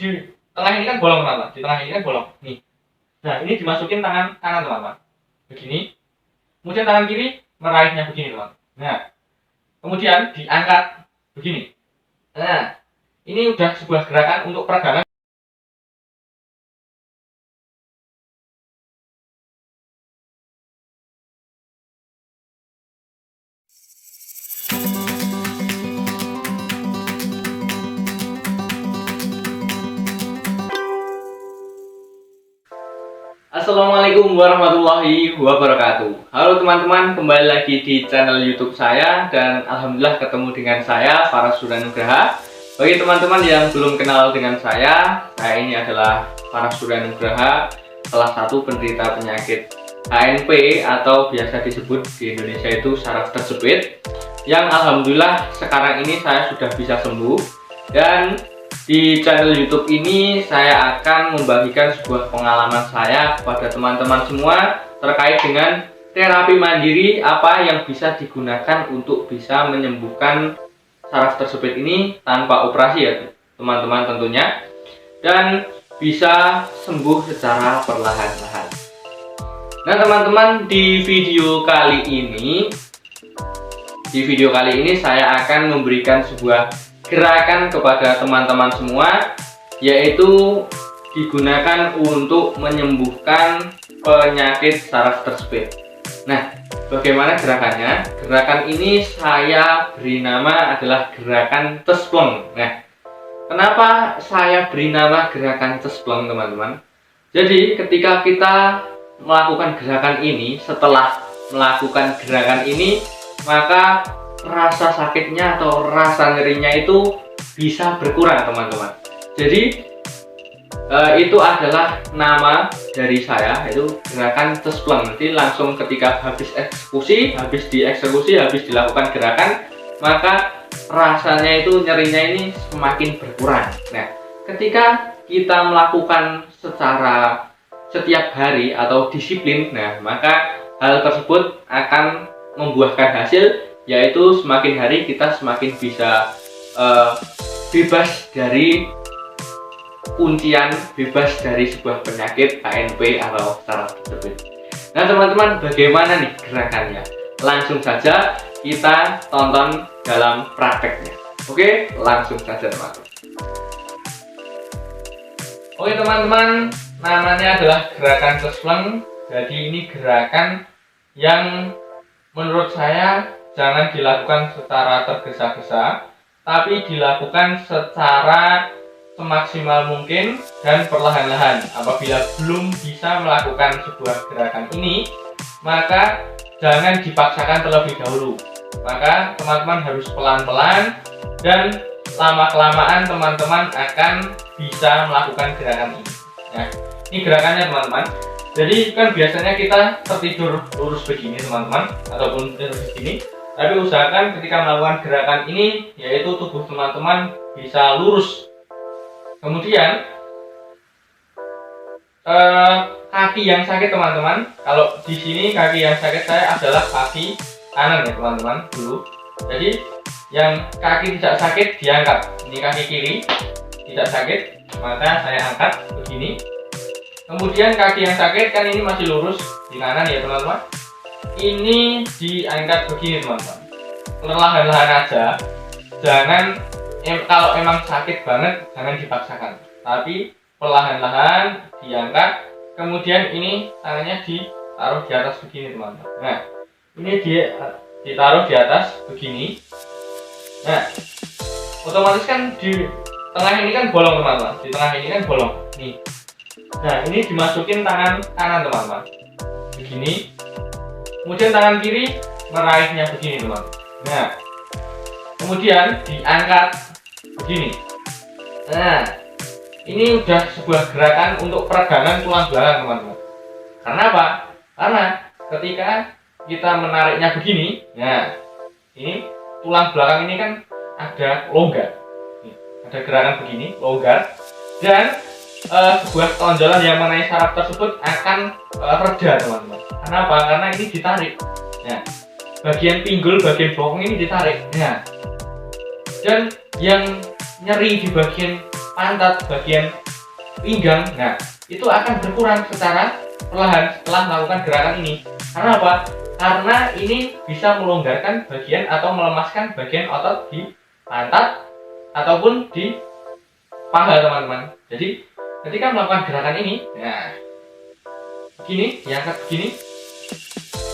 di tengah ini kan bolong teman-teman, di tengah ini kan bolong nih. Nah ini dimasukin tangan kanan teman-teman, begini. Kemudian tangan kiri meraihnya begini teman. Nah kemudian diangkat begini. Nah ini udah sebuah gerakan untuk peregangan. Assalamualaikum warahmatullahi wabarakatuh. Halo teman-teman, kembali lagi di channel YouTube saya, dan alhamdulillah ketemu dengan saya Faras Suryanugraha. Bagi teman-teman yang belum kenal dengan saya ini adalah Faras Suryanugraha, salah satu penderita penyakit HNP atau biasa disebut di Indonesia itu saraf tersepit, yang alhamdulillah sekarang ini saya sudah bisa sembuh. Dan di channel YouTube ini saya akan membagikan sebuah pengalaman saya kepada teman-teman semua terkait dengan terapi mandiri apa yang bisa digunakan untuk bisa menyembuhkan saraf tersepit ini tanpa operasi ya teman-teman tentunya, dan bisa sembuh secara perlahan-lahan. Nah teman-teman, di video kali ini saya akan memberikan sebuah gerakan kepada teman-teman semua, yaitu digunakan untuk menyembuhkan penyakit saraf tersepit. Nah, bagaimana gerakannya? Gerakan ini saya beri nama adalah gerakan cespleng. Nah, kenapa saya beri nama gerakan cespleng teman-teman? Jadi ketika kita melakukan gerakan ini, setelah melakukan gerakan ini, maka rasa sakitnya atau rasa nyerinya itu bisa berkurang teman-teman. Jadi itu adalah nama dari saya, yaitu gerakan cespleng. Nanti langsung ketika habis dieksekusi, habis dilakukan gerakan, maka rasanya itu nyerinya ini semakin berkurang. Nah ketika kita melakukan secara setiap hari atau disiplin, nah maka hal tersebut akan membuahkan hasil, yaitu semakin hari kita semakin bisa bebas dari kuncian, bebas dari sebuah penyakit HNP atau saraf tersebut. Nah teman-teman, bagaimana nih gerakannya? Langsung saja kita tonton dalam prakteknya. Oke, langsung saja teman-teman. Oke teman-teman, namanya adalah gerakan cespleng. Jadi ini gerakan yang menurut saya jangan dilakukan secara tergesa-gesa, tapi dilakukan secara semaksimal mungkin dan perlahan-lahan. Apabila belum bisa melakukan sebuah gerakan ini, maka jangan dipaksakan terlebih dahulu. Maka teman-teman harus pelan-pelan, dan lama-kelamaan teman-teman akan bisa melakukan gerakan ini. Nah, ini gerakannya teman-teman. Jadi kan biasanya kita tertidur lurus begini teman-teman, ataupun tidur begini. Tapi usahakan ketika melakukan gerakan ini, yaitu tubuh teman-teman bisa lurus. Kemudian kaki yang sakit teman-teman, kalau di sini kaki yang sakit saya adalah kaki kanan ya teman-teman dulu. Jadi yang kaki tidak sakit diangkat. Ini kaki kiri tidak sakit, maka saya angkat begini. Kemudian kaki yang sakit kan ini masih lurus di kanan ya teman-teman. Ini diangkat begini teman-teman, perlahan-lahan aja. Jangan kalau emang sakit banget jangan dipaksakan, tapi perlahan-lahan diangkat. Kemudian ini tangannya ditaruh di atas begini teman-teman. Nah ini ditaruh di atas begini. Nah otomatis kan di tengah ini kan bolong teman-teman, di tengah ini kan bolong nih. Nah ini dimasukin tangan kanan teman-teman begini. Kemudian tangan kiri meraihnya begini teman. Nah kemudian diangkat begini. Nah ini udah sebuah gerakan untuk peregangan tulang belakang teman-teman. Karena apa? Karena ketika kita menariknya begini, nah ini tulang belakang ini kan ada longgar. Nih, ada gerakan begini longgar, dan sebuah tonjolan yang mengenai saraf tersebut akan reda teman-teman. Kenapa? Karena ini ditarik. Nah, bagian pinggul, bagian bokong ini ditarik. Nah, dan yang nyeri di bagian pantat, bagian pinggang. Nah, itu akan berkurang secara perlahan setelah melakukan gerakan ini. Karena apa? Karena ini bisa melonggarkan bagian atau melemaskan bagian otot di pantat ataupun di paha, teman-teman. Jadi ketika melakukan gerakan ini, nah begini, diangkat begini,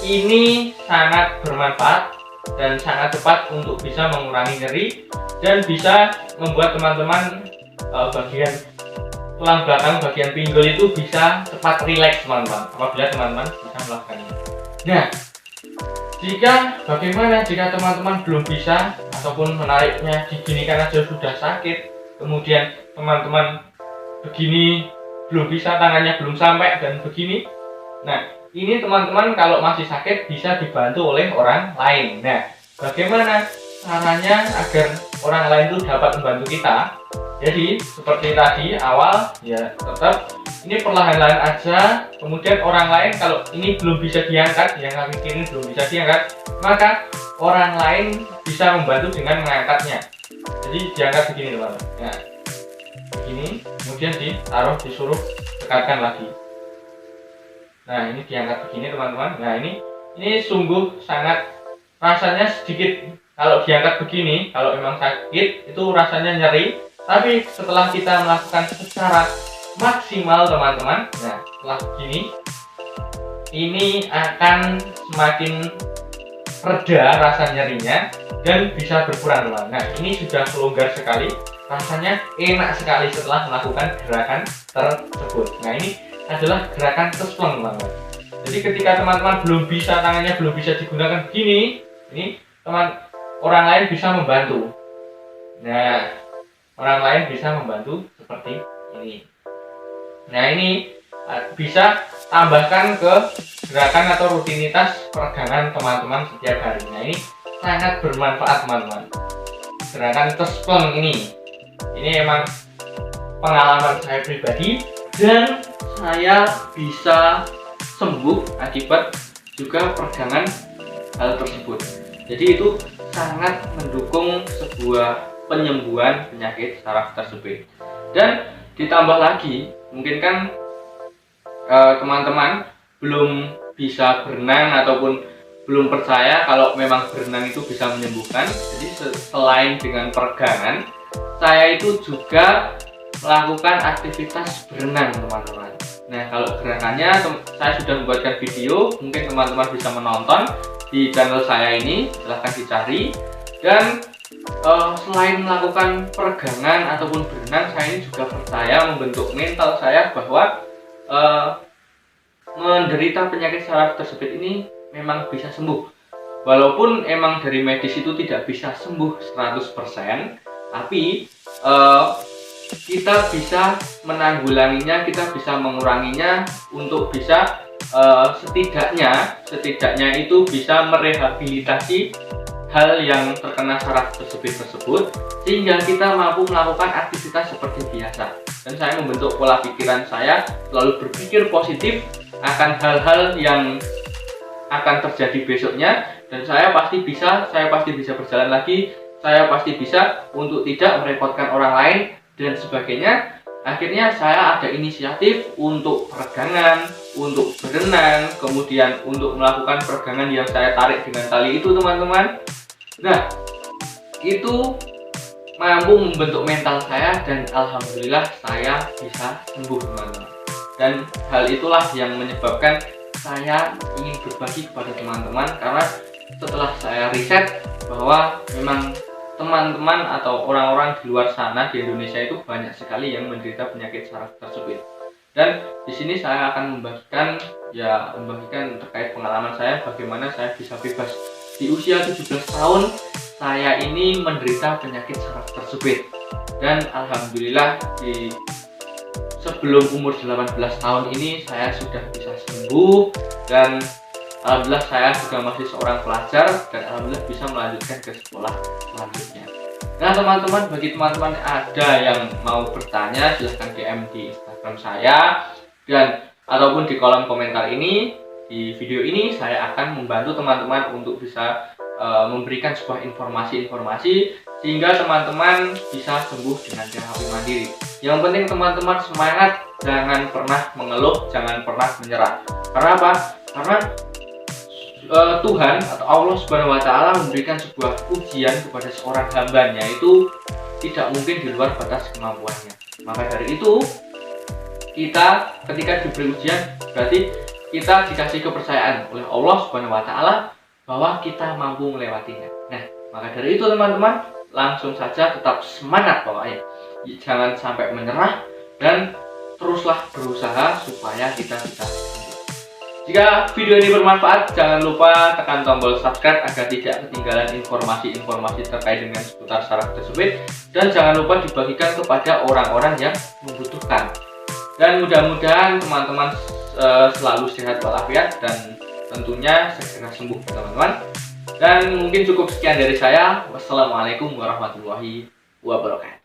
ini sangat bermanfaat dan sangat cepat untuk bisa mengurangi nyeri dan bisa membuat teman-teman bagian tulang belakang, bagian pinggul itu bisa cepat rileks, teman-teman, apabila teman-teman bisa melakukan ini. Nah, jika teman-teman belum bisa ataupun menariknya diginikan aja sudah sakit, kemudian teman-teman begini belum bisa, tangannya belum sampai dan begini, nah ini teman-teman kalau masih sakit bisa dibantu oleh orang lain. Nah, bagaimana caranya agar orang lain itu dapat membantu kita? Jadi seperti tadi awal, ya tetap ini perlahan-lahan aja. Kemudian orang lain kalau ini belum bisa diangkat, yang kaki kiri belum bisa diangkat, maka orang lain bisa membantu dengan mengangkatnya. Jadi diangkat begini, teman-teman. Nah, begini, kemudian ditaruh, disuruh dekatkan lagi. Nah, ini diangkat begini, teman-teman. Nah, ini sungguh sangat, rasanya sedikit kalau diangkat begini, kalau memang sakit itu rasanya nyeri. Tapi setelah kita melakukan secara maksimal, teman-teman, nah setelah begini, ini akan semakin reda rasa nyerinya dan bisa berkurang, teman. Nah, ini sudah longgar sekali, rasanya enak sekali setelah melakukan gerakan tersebut. Nah, ini adalah gerakan tespleng, teman-teman. Jadi ketika teman-teman belum bisa, tangannya belum bisa digunakan begini, ini orang lain bisa membantu. Nah, orang lain bisa membantu seperti ini. Nah, ini bisa tambahkan ke gerakan atau rutinitas peregangan teman-teman setiap hari. Nah, ini sangat bermanfaat, teman-teman. Gerakan tespleng ini emang pengalaman saya pribadi dan saya bisa sembuh akibat juga peregangan hal tersebut. Jadi itu sangat mendukung sebuah penyembuhan penyakit saraf tersebut. Dan ditambah lagi, mungkin kan teman-teman belum bisa berenang ataupun belum percaya kalau memang berenang itu bisa menyembuhkan. Jadi selain dengan peregangan, saya itu juga melakukan aktivitas berenang, teman-teman. Nah, kalau gerakannya saya sudah membuatkan video, mungkin teman-teman bisa menonton di channel saya ini, silahkan dicari. Dan selain melakukan peregangan ataupun berenang, saya ini juga percaya membentuk mental saya bahwa menderita penyakit saraf tersebut ini memang bisa sembuh. Walaupun emang dari medis itu tidak bisa sembuh 100%, tapi kita bisa menanggulanginya, kita bisa menguranginya untuk bisa setidaknya itu bisa merehabilitasi hal yang terkena saraf tersebut sehingga kita mampu melakukan aktivitas seperti biasa. Dan saya membentuk pola pikiran saya selalu berpikir positif akan hal-hal yang akan terjadi besoknya, dan saya pasti bisa berjalan lagi, saya pasti bisa untuk tidak merepotkan orang lain dan sebagainya. Akhirnya saya ada inisiatif untuk peregangan, untuk berenang, kemudian untuk melakukan peregangan yang saya tarik dengan tali itu, teman-teman. Nah, itu mampu membentuk mental saya dan alhamdulillah saya bisa sembuh, teman-teman. Dan hal itulah yang menyebabkan saya ingin berbagi kepada teman-teman, karena setelah saya riset bahwa memang teman-teman atau orang-orang di luar sana di Indonesia itu banyak sekali yang menderita penyakit saraf tersebut. Dan di sini saya akan membagikan terkait pengalaman saya, bagaimana saya bisa bebas. Di usia 17 tahun saya ini menderita penyakit saraf tersebut, dan alhamdulillah sebelum umur 18 tahun ini saya sudah bisa sembuh, dan alhamdulillah saya juga masih seorang pelajar dan alhamdulillah bisa melanjutkan ke sekolah selanjutnya. Nah, teman-teman, bagi teman-teman ada yang mau bertanya, silahkan DM di Instagram saya dan ataupun di kolom komentar ini. Di video ini saya akan membantu teman-teman untuk bisa memberikan sebuah informasi-informasi sehingga teman-teman bisa sembuh dengan terapi mandiri. Yang penting teman-teman semangat, jangan pernah mengeluh, jangan pernah menyerah. Karena apa? Karena Tuhan atau Allah Subhanahu wa taala memberikan sebuah ujian kepada seorang hambanya itu tidak mungkin di luar batas kemampuannya. Maka dari itu, kita ketika diberi ujian berarti kita dikasih kepercayaan oleh Allah Subhanahu wa taala bahwa kita mampu melewatinya. Nah, maka dari itu teman-teman, langsung saja tetap semangat pokoknya. Jangan sampai menyerah dan teruslah berusaha supaya kita bisa. Jika video ini bermanfaat, jangan lupa tekan tombol subscribe agar tidak ketinggalan informasi-informasi terkait dengan seputar saraf tersebut, dan jangan lupa dibagikan kepada orang-orang yang membutuhkan. Dan mudah-mudahan teman-teman selalu sehat walafiat dan tentunya segera sembuh teman-teman. Dan mungkin cukup sekian dari saya. Wassalamualaikum warahmatullahi wabarakatuh.